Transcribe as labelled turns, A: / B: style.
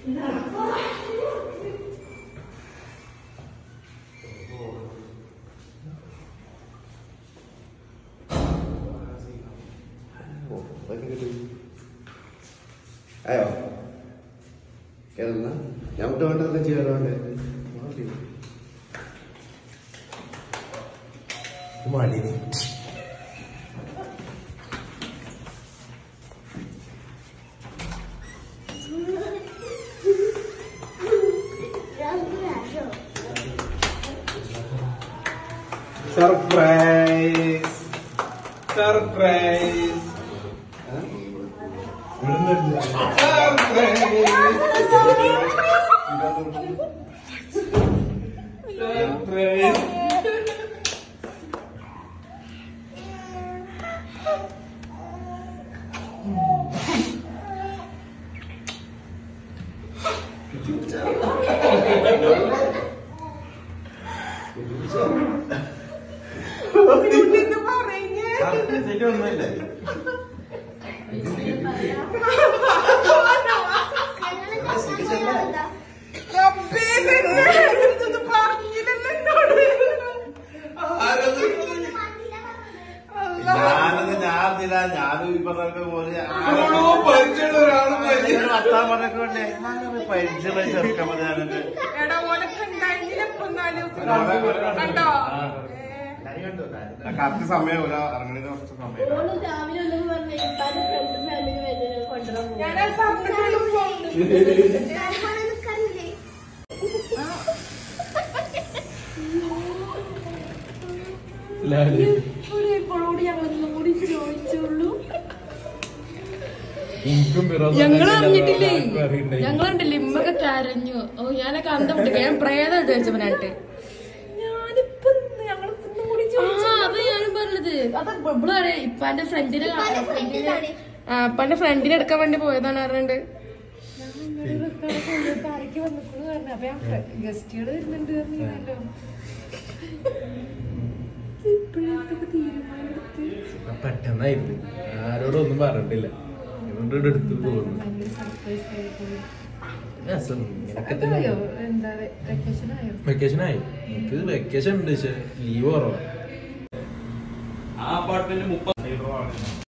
A: ayo karena yang udah kejuaraan deh mali nih surprise surprise correct സമയം ഇറങ്ങണ കുറച്ച് സമയം
B: ഞങ്ങൾ അറിഞ്ഞിട്ടില്ലേ ഞങ്ങളുണ്ടല്ലേ ഇമ്മൊക്കെ കരഞ്ഞു. ഓ ഞാനൊക്കെ അന്തപ്പെട്ടു ഞാൻ പ്രേതം വിചാരിച്ചവനായിട്ട് അത് ഞാനും പറഞ്ഞത്. അത് ഇവള് ഇപ്പാന്റെ ഫ്രണ്ടിനെ എടുക്കാൻ വേണ്ടി പോയതാണ് പറഞ്ഞിട്ട്
C: ഗസ്റ്റുകൾ വരുന്നുണ്ട്.
D: പെട്ടെന്നായിരുന്നു ആരോടും ഒന്നും പറഞ്ഞിട്ടില്ല എടുത്തു പോകുന്നു. വെക്കേഷനായി എനിക്ക് വെക്കേഷൻ ഉണ്ട് പക്ഷെ ലീവ് കുറവാണ്.